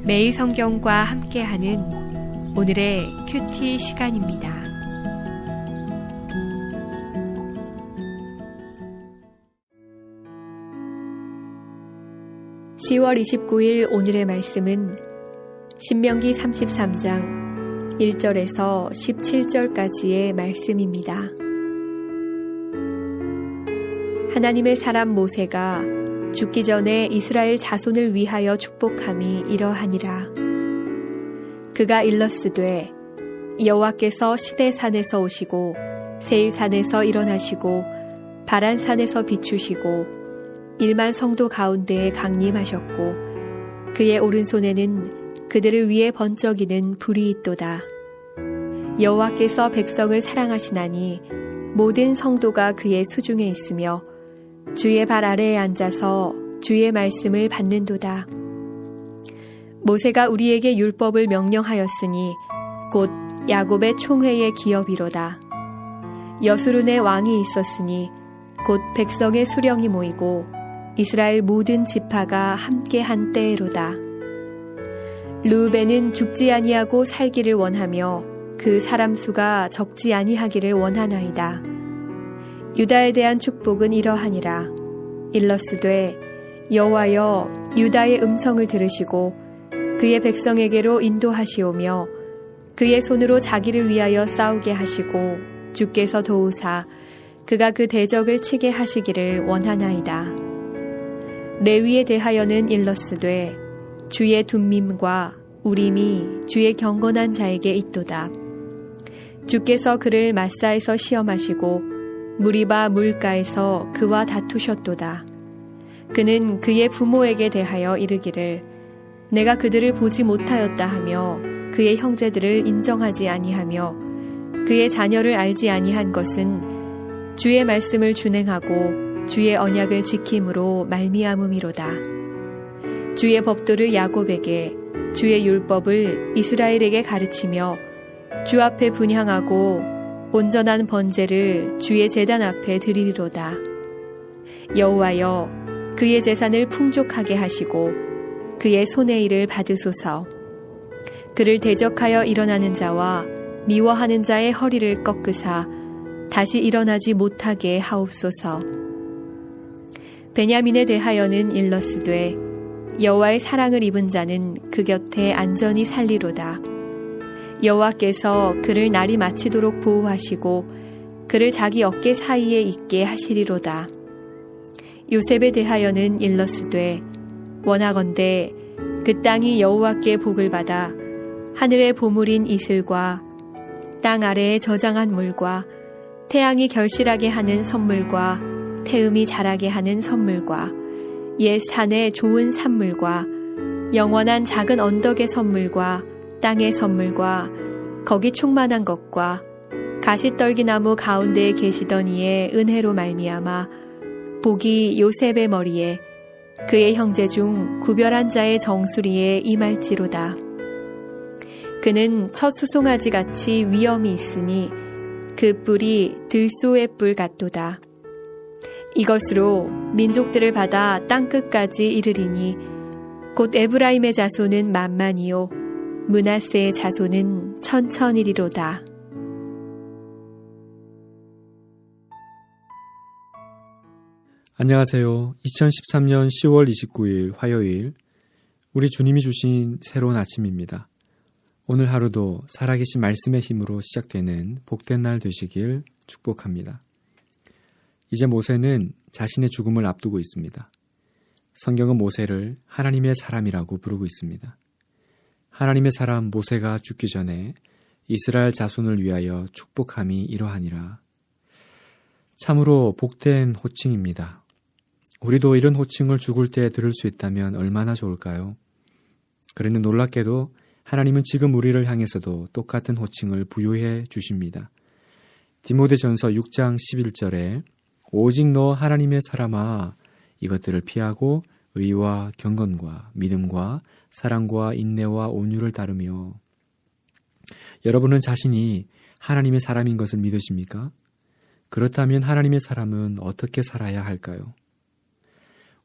매일 성경과 함께하는 오늘의 큐티 시간입니다. (10월 29일) 오늘의 말씀은 신명기 33장 1절에서 17절까지의 말씀입니다. 하나님의 사람 모세가 죽기 전에 이스라엘 자손을 위하여 축복함이 이러하니라. 그가 일렀으되 여호와께서 시내산에서 오시고 세일산에서 일어나시고 바란산에서 비추시고 1만 성도 가운데에 강림하셨고 그의 오른손에는 그들을 위해 번쩍이는 불이 있도다. 여호와께서 백성을 사랑하시나니 모든 성도가 그의 수중에 있으며 주의 발 아래에 앉아서 주의 말씀을 받는도다. 모세가 우리에게 율법을 명령하였으니 곧 야곱의 총회의 기업이로다. 여수룬의 왕이 있었으니 곧 백성의 수령이 모이고 이스라엘 모든 지파가 함께한 때로다. 르우벤은 죽지 아니하고 살기를 원하며 그 사람 수가 적지 아니하기를 원하나이다. 유다에 대한 축복은 이러하니라. 일러스되 여호와여 유다의 음성을 들으시고 그의 백성에게로 인도하시오며 그의 손으로 자기를 위하여 싸우게 하시고 주께서 도우사 그가 그 대적을 치게 하시기를 원하나이다. 레위에 대하여는 일러스되 주의 둠밈과 우림이 주의 경건한 자에게 있도다. 주께서 그를 마사에서 시험하시고 무리바 물가에서 그와 다투셨도다. 그는 그의 부모에게 대하여 이르기를 내가 그들을 보지 못하였다 하며 그의 형제들을 인정하지 아니하며 그의 자녀를 알지 아니한 것은 주의 말씀을 준행하고 주의 언약을 지킴으로 말미암음이로다. 주의 법도를 야곱에게 주의 율법을 이스라엘에게 가르치며 주 앞에 분향하고 온전한 번제를 주의 제단 앞에 드리리로다. 여호와여 그의 재산을 풍족하게 하시고 그의 손의 일을 받으소서. 그를 대적하여 일어나는 자와 미워하는 자의 허리를 꺾으사 다시 일어나지 못하게 하옵소서. 베냐민에 대하여는 일러스되 여호와의 사랑을 입은 자는 그 곁에 안전히 살리로다. 여호와께서 그를 날이 마치도록 보호하시고 그를 자기 어깨 사이에 있게 하시리로다. 요셉에 대하여는 일러스되 원하건대 그 땅이 여호와께 복을 받아 하늘의 보물인 이슬과 땅 아래에 저장한 물과 태양이 결실하게 하는 선물과 태음이 자라게 하는 선물과 옛 산의 좋은 산물과 영원한 작은 언덕의 선물과 땅의 선물과 거기 충만한 것과 가시떨기나무 가운데에 계시던 이의 은혜로 말미암아 복이 요셉의 머리에 그의 형제 중 구별한 자의 정수리에 임할지로다. 그는 첫 수송아지 같이 위엄이 있으니 그 뿔이 들소의 뿔 같도다. 이것으로 민족들을 받아 땅끝까지 이르리니 곧 에브라임의 자손은 만만이요 므낫세의 자손은 천천이리로다. 안녕하세요. 2013년 10월 29일 화요일 우리 주님이 주신 새로운 아침입니다. 오늘 하루도 살아계신 말씀의 힘으로 시작되는 복된 날 되시길 축복합니다. 이제 모세는 자신의 죽음을 앞두고 있습니다. 성경은 모세를 하나님의 사람이라고 부르고 있습니다. 하나님의 사람 모세가 죽기 전에 이스라엘 자손을 위하여 축복함이 이러하니라. 참으로 복된 호칭입니다. 우리도 이런 호칭을 죽을 때 들을 수 있다면 얼마나 좋을까요? 그런데 놀랍게도 하나님은 지금 우리를 향해서도 똑같은 호칭을 부여해 주십니다. 디모데전서 6장 11절에 오직 너 하나님의 사람아 이것들을 피하고 의와 경건과 믿음과 사랑과 인내와 온유를 따르며. 여러분은 자신이 하나님의 사람인 것을 믿으십니까? 그렇다면 하나님의 사람은 어떻게 살아야 할까요?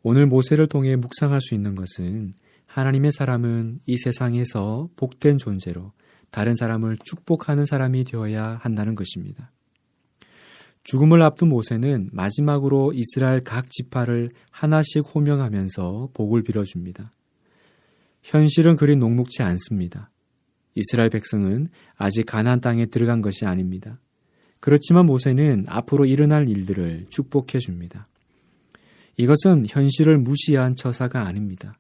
오늘 모세를 통해 묵상할 수 있는 것은 하나님의 사람은 이 세상에서 복된 존재로 다른 사람을 축복하는 사람이 되어야 한다는 것입니다. 죽음을 앞둔 모세는 마지막으로 이스라엘 각 지파를 하나씩 호명하면서 복을 빌어줍니다. 현실은 그리 녹록지 않습니다. 이스라엘 백성은 아직 가나안 땅에 들어간 것이 아닙니다. 그렇지만 모세는 앞으로 일어날 일들을 축복해 줍니다. 이것은 현실을 무시한 처사가 아닙니다.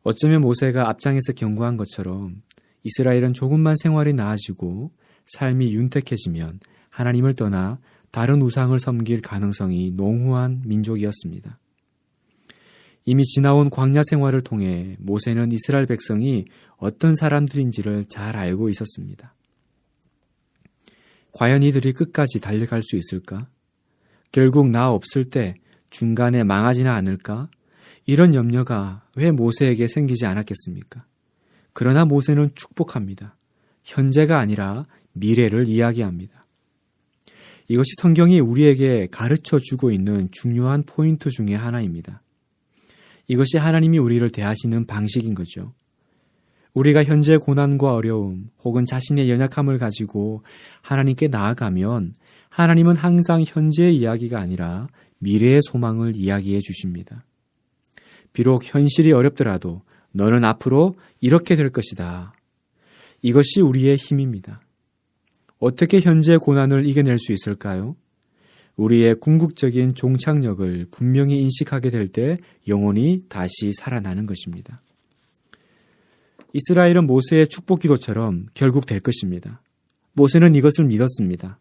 어쩌면 모세가 앞장에서 경고한 것처럼 이스라엘은 조금만 생활이 나아지고 삶이 윤택해지면 하나님을 떠나 다른 우상을 섬길 가능성이 농후한 민족이었습니다. 이미 지나온 광야 생활을 통해 모세는 이스라엘 백성이 어떤 사람들인지를 잘 알고 있었습니다. 과연 이들이 끝까지 달려갈 수 있을까? 결국 나 없을 때 중간에 망하지는 않을까? 이런 염려가 왜 모세에게 생기지 않았겠습니까? 그러나 모세는 축복합니다. 현재가 아니라 미래를 이야기합니다. 이것이 성경이 우리에게 가르쳐 주고 있는 중요한 포인트 중에 하나입니다. 이것이 하나님이 우리를 대하시는 방식인 거죠. 우리가 현재 고난과 어려움 혹은 자신의 연약함을 가지고 하나님께 나아가면 하나님은 항상 현재의 이야기가 아니라 미래의 소망을 이야기해 주십니다. 비록 현실이 어렵더라도 너는 앞으로 이렇게 될 것이다. 이것이 우리의 힘입니다. 어떻게 현재의 고난을 이겨낼 수 있을까요? 우리의 궁극적인 종착역을 분명히 인식하게 될 때 영혼이 다시 살아나는 것입니다. 이스라엘은 모세의 축복 기도처럼 결국 될 것입니다. 모세는 이것을 믿었습니다.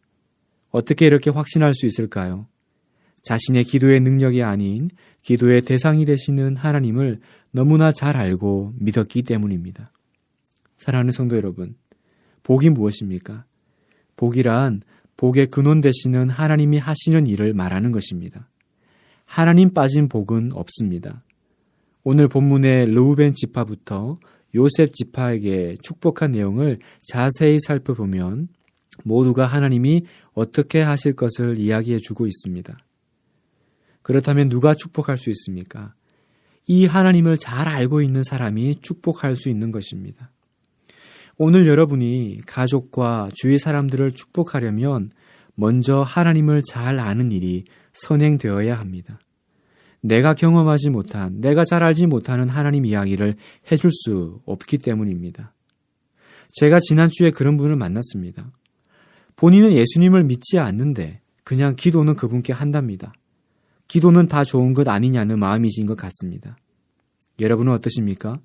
어떻게 이렇게 확신할 수 있을까요? 자신의 기도의 능력이 아닌 기도의 대상이 되시는 하나님을 너무나 잘 알고 믿었기 때문입니다. 사랑하는 성도 여러분, 복이 무엇입니까? 복이란 복의 근원 되시는 하나님이 하시는 일을 말하는 것입니다. 하나님 빠진 복은 없습니다. 오늘 본문의 르우벤 지파부터 요셉 지파에게 축복한 내용을 자세히 살펴보면 모두가 하나님이 어떻게 하실 것을 이야기해 주고 있습니다. 그렇다면 누가 축복할 수 있습니까? 이 하나님을 잘 알고 있는 사람이 축복할 수 있는 것입니다. 오늘 여러분이 가족과 주위 사람들을 축복하려면 먼저 하나님을 잘 아는 일이 선행되어야 합니다. 내가 경험하지 못한, 내가 잘 알지 못하는 하나님 이야기를 해줄 수 없기 때문입니다. 제가 지난주에 그런 분을 만났습니다. 본인은 예수님을 믿지 않는데 그냥 기도는 그분께 한답니다. 기도는 다 좋은 것 아니냐는 마음이신 것 같습니다. 여러분은 어떠십니까?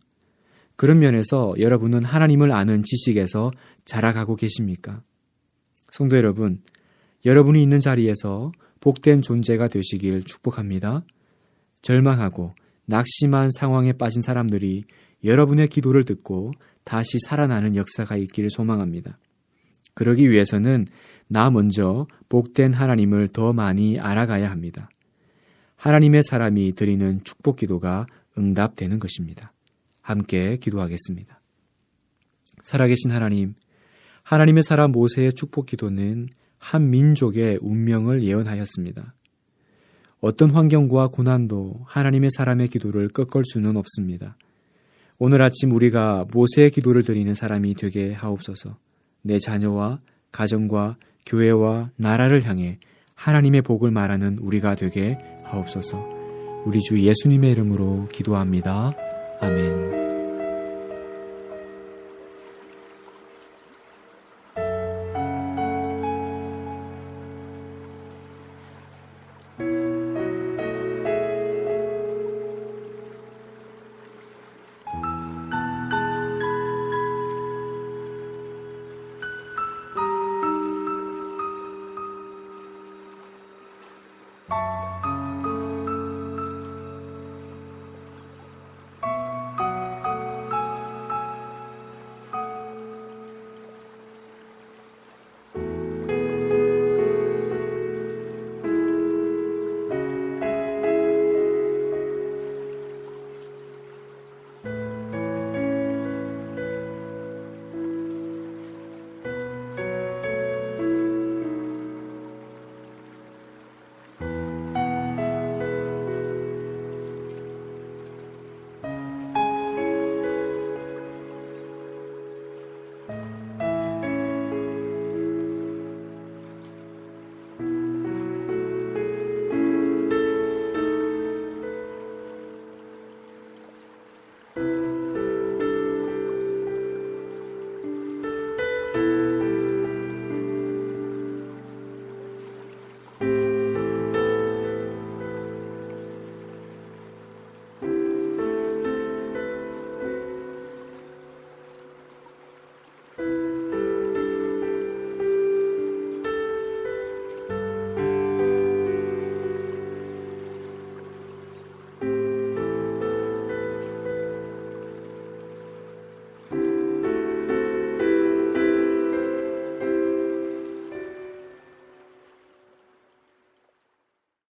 그런 면에서 여러분은 하나님을 아는 지식에서 자라가고 계십니까? 성도 여러분, 여러분이 있는 자리에서 복된 존재가 되시길 축복합니다. 절망하고 낙심한 상황에 빠진 사람들이 여러분의 기도를 듣고 다시 살아나는 역사가 있기를 소망합니다. 그러기 위해서는 나 먼저 복된 하나님을 더 많이 알아가야 합니다. 하나님의 사람이 드리는 축복 기도가 응답되는 것입니다. 함께 기도하겠습니다. 살아계신 하나님, 하나님의 사람 모세의 축복 기도는 한 민족의 운명을 예언하였습니다. 어떤 환경과 고난도 하나님의 사람의 기도를 꺾을 수는 없습니다. 오늘 아침 우리가 모세의 기도를 드리는 사람이 되게 하옵소서. 내 자녀와 가정과 교회와 나라를 향해 하나님의 복을 말하는 우리가 되게 하옵소서. 우리 주 예수님의 이름으로 기도합니다. 아멘.